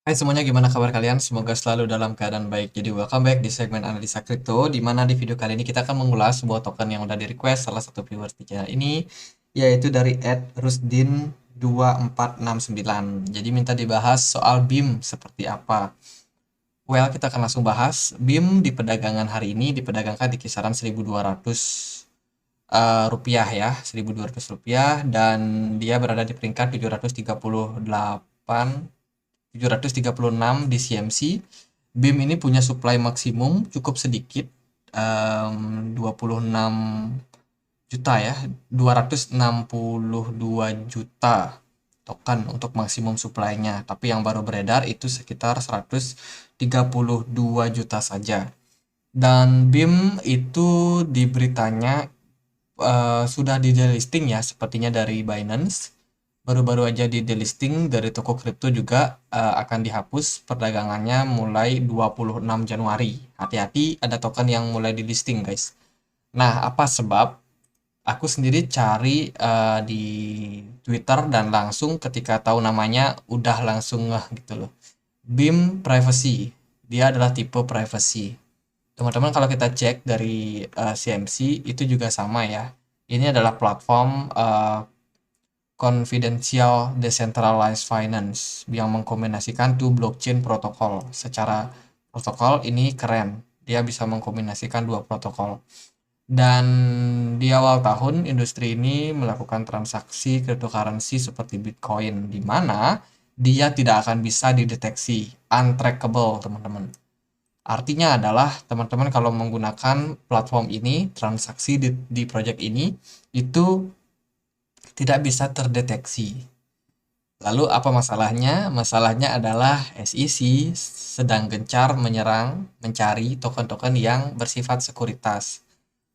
Hai semuanya, gimana kabar kalian? Semoga selalu dalam keadaan baik. Jadi welcome back di segmen analisa kripto, di mana di video kali ini kita akan mengulas sebuah token yang udah di request salah satu viewers di channel ini, yaitu dari @rusdin2469. Jadi minta dibahas soal BIM seperti apa. Well, kita akan langsung bahas. BIM di perdagangan hari ini diperdagangkan di kisaran 1.200 rupiah ya, 1.200 rupiah, dan dia berada di peringkat 736 di CMC. BIM ini punya supply maksimum cukup sedikit, 26 juta ya, 262 juta token untuk maksimum supply-nya. Tapi yang baru beredar itu sekitar 132 juta saja. Dan BIM itu di beritanya sudah di delisting ya, sepertinya dari Binance. Baru-baru aja di delisting dari toko kripto juga, akan dihapus perdagangannya mulai 26 Januari. Hati-hati, ada token yang mulai di listing guys. Nah, apa sebab? Aku sendiri cari di Twitter dan langsung ketika tahu namanya udah langsung ngeh gitu loh. BIM Privacy. Dia adalah tipe privacy. Teman-teman kalau kita cek dari CMC itu juga sama ya. Ini adalah platform confidential decentralized finance yang mengkombinasikan two blockchain protokol. Secara protokol ini keren. Dia bisa mengkombinasikan dua protokol. Dan di awal tahun industri ini melakukan transaksi cryptocurrency seperti Bitcoin di mana dia tidak akan bisa dideteksi, untrackable, teman-teman. Artinya adalah teman-teman kalau menggunakan platform ini, transaksi di project ini itu tidak bisa terdeteksi. Lalu apa masalahnya? Masalahnya adalah SEC sedang gencar mencari token-token yang bersifat sekuritas.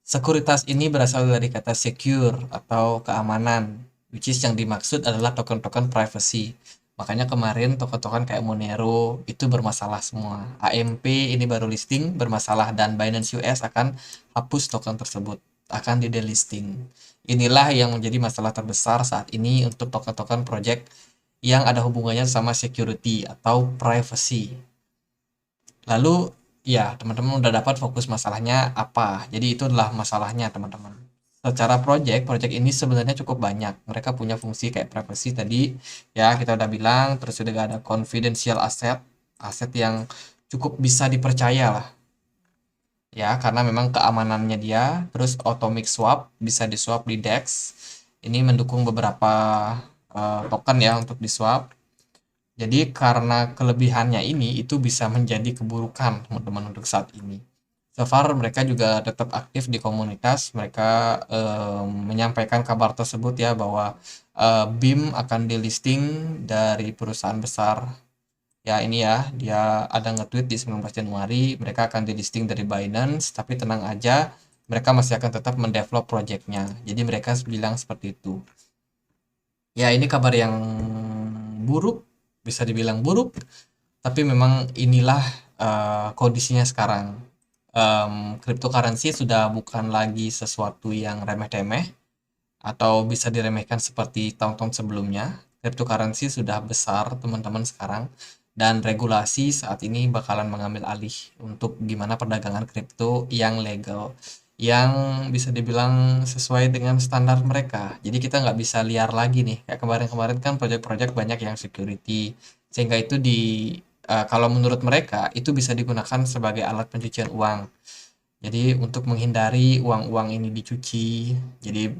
Sekuritas ini berasal dari kata secure atau keamanan, which is yang dimaksud adalah token-token privacy. Makanya kemarin token-token kayak Monero itu bermasalah semua. AMP ini baru listing bermasalah dan Binance US akan hapus token tersebut, akan di delisting. Inilah yang menjadi masalah terbesar saat ini untuk token-token project yang ada hubungannya sama security atau privacy. Lalu ya teman-teman udah dapat fokus masalahnya apa. Jadi itu adalah masalahnya teman-teman. Secara project ini sebenarnya cukup banyak. Mereka punya fungsi kayak privacy tadi ya kita udah bilang. Terus juga ada confidential asset, aset yang cukup bisa dipercaya lah. Ya karena memang keamanannya dia. Terus atomic swap bisa di swap di DEX. Ini mendukung beberapa token ya untuk di swap. Jadi karena kelebihannya ini itu bisa menjadi keburukan teman-teman untuk saat ini. So far mereka juga tetap aktif di komunitas, mereka menyampaikan kabar tersebut ya bahwa BIM akan delisting dari perusahaan besar. Ya ini ya, dia ada nge-tweet di 19 Januari, mereka akan delisting dari Binance, tapi tenang aja, mereka masih akan tetap mendevelop projectnya. Jadi mereka bilang seperti itu. Ya ini kabar yang buruk, bisa dibilang buruk, tapi memang inilah kondisinya sekarang. Cryptocurrency sudah bukan lagi sesuatu yang remeh-temeh atau bisa diremehkan seperti tahun-tahun sebelumnya. Cryptocurrency sudah besar teman-teman sekarang dan regulasi saat ini bakalan mengambil alih untuk gimana perdagangan kripto yang legal, yang bisa dibilang sesuai dengan standar mereka. Jadi kita nggak bisa liar lagi nih. Kayak kemarin-kemarin kan proyek-proyek banyak yang security, sehingga itu kalau menurut mereka itu bisa digunakan sebagai alat pencucian uang. Jadi untuk menghindari uang-uang ini dicuci, jadi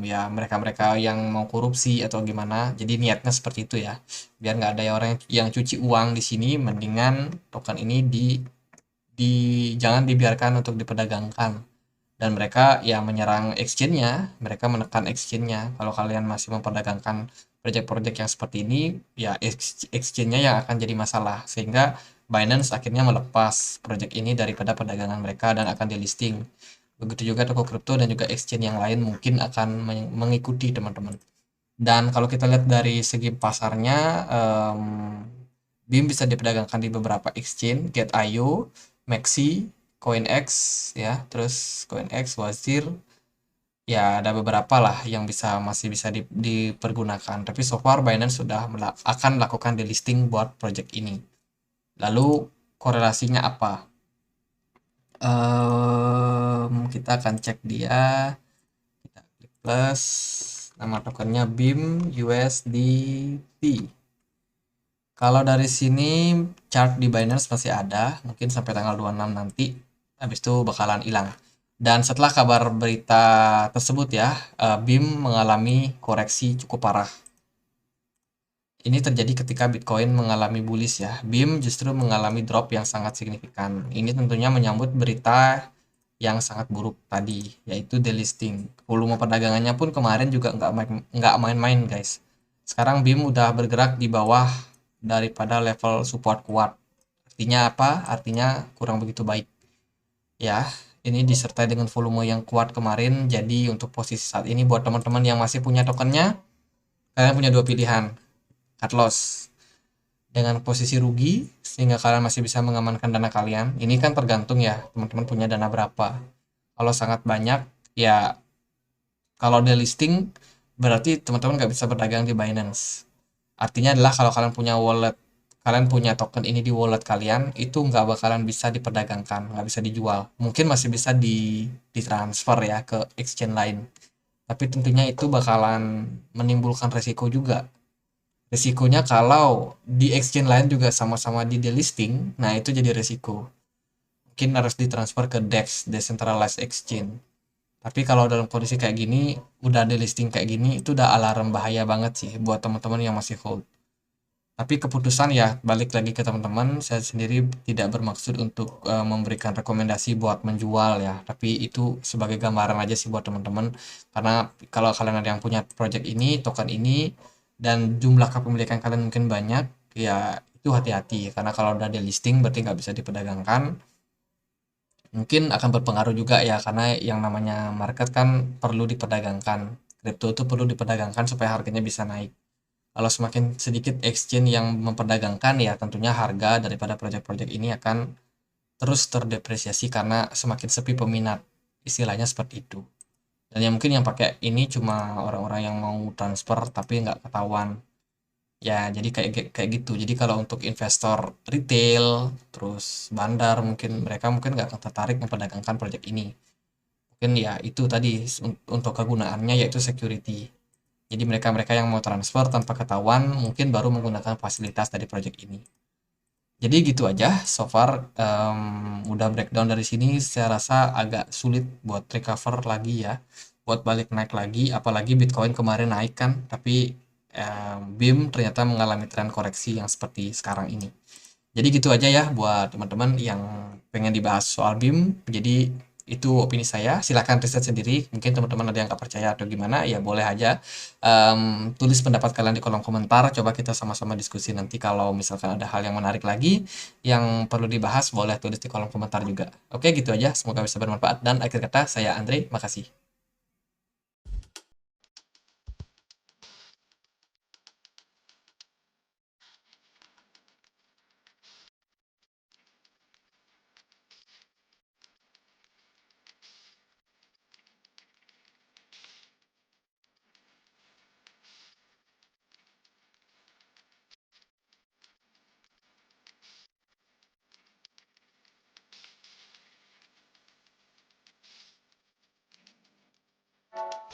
ya mereka-mereka yang mau korupsi atau gimana, jadi niatnya seperti itu ya. Biar nggak ada orang yang cuci uang di sini, mendingan token ini di jangan dibiarkan untuk diperdagangkan. Dan mereka ya menyerang exchange-nya, mereka menekan exchange-nya. Kalau kalian masih memperdagangkan project-project yang seperti ini, ya exchange-nya yang akan jadi masalah. Sehingga Binance akhirnya melepas project ini daripada perdagangan mereka dan akan di-listing. Begitu juga toko kripto dan juga exchange yang lain mungkin akan mengikuti teman-teman. Dan kalau kita lihat dari segi pasarnya, BIM bisa diperdagangkan di beberapa exchange, Get.io, Maxi, CoinX, ya, terus CoinX, Wazir, Ya ada beberapa lah yang masih bisa dipergunakan. Tapi so far Binance sudah akan melakukan delisting buat project ini. Lalu korelasinya apa? Kita akan cek dia. Kita klik plus. Nama tokennya BIM USDT. Kalau dari sini chart di Binance masih ada, mungkin sampai tanggal 26 nanti, habis itu bakalan hilang. Dan setelah kabar berita tersebut ya, BIM mengalami koreksi cukup parah. Ini terjadi ketika Bitcoin mengalami bullish ya. BIM justru mengalami drop yang sangat signifikan. Ini tentunya menyambut berita yang sangat buruk tadi, yaitu delisting. Volume perdagangannya pun kemarin juga nggak main-main guys. Sekarang BIM udah bergerak di bawah daripada level support kuat. Artinya apa? Artinya kurang begitu baik. Ya, ini disertai dengan volume yang kuat kemarin. Jadi untuk posisi saat ini buat teman-teman yang masih punya tokennya, kalian punya dua pilihan. Cut loss dengan posisi rugi sehingga kalian masih bisa mengamankan dana kalian. Ini kan tergantung ya, teman-teman punya dana berapa. Kalau sangat banyak, ya kalau delisting berarti teman-teman nggak bisa berdagang di Binance. Artinya adalah kalau kalian punya wallet, kalian punya token ini di wallet kalian, itu nggak bakalan bisa diperdagangkan, nggak bisa dijual. Mungkin masih bisa ditransfer ya ke exchange lain. Tapi tentunya itu bakalan menimbulkan resiko juga. Resikonya kalau di exchange lain juga sama-sama di delisting, nah itu jadi resiko. Mungkin harus ditransfer ke DEX, Decentralized Exchange. Tapi kalau dalam kondisi kayak gini, udah delisting kayak gini, itu udah alarm bahaya banget sih buat teman-teman yang masih hold. Tapi keputusan ya balik lagi ke teman-teman, saya sendiri tidak bermaksud untuk memberikan rekomendasi buat menjual ya, tapi itu sebagai gambaran aja sih buat teman-teman. Karena kalau kalian ada yang punya project ini, token ini, dan jumlah kepemilikan kalian mungkin banyak, ya itu hati-hati. Karena kalau udah delisting berarti nggak bisa diperdagangkan. Mungkin akan berpengaruh juga ya, karena yang namanya market kan perlu diperdagangkan. Kripto itu perlu diperdagangkan supaya harganya bisa naik. Kalau semakin sedikit exchange yang memperdagangkan ya tentunya harga daripada project-project ini akan terus terdepresiasi karena semakin sepi peminat. Istilahnya seperti itu. Dan yang mungkin yang pakai ini cuma orang-orang yang mau transfer tapi nggak ketahuan. Ya, jadi kayak kayak gitu. Jadi kalau untuk investor retail, terus bandar mungkin mereka mungkin nggak akan tertarik memperdagangkan project ini. Mungkin ya itu tadi untuk kegunaannya yaitu security. Jadi mereka-mereka yang mau transfer tanpa ketahuan mungkin baru menggunakan fasilitas dari project ini. Jadi gitu aja, so far udah breakdown dari sini. Saya rasa agak sulit buat recover lagi ya, buat balik naik lagi. Apalagi Bitcoin kemarin naik kan, tapi BIM ternyata mengalami tren koreksi yang seperti sekarang ini. Jadi gitu aja ya buat teman-teman yang pengen dibahas soal BIM. Jadi itu opini saya. Silahkan riset sendiri. Mungkin teman-teman ada yang nggak percaya atau gimana, ya boleh aja tulis pendapat kalian di kolom komentar. Coba kita sama-sama diskusi nanti. Kalau misalkan ada hal yang menarik lagi yang perlu dibahas, boleh tulis di kolom komentar juga. Oke, gitu aja. Semoga bisa bermanfaat. Dan akhir kata, saya Andre. Makasih.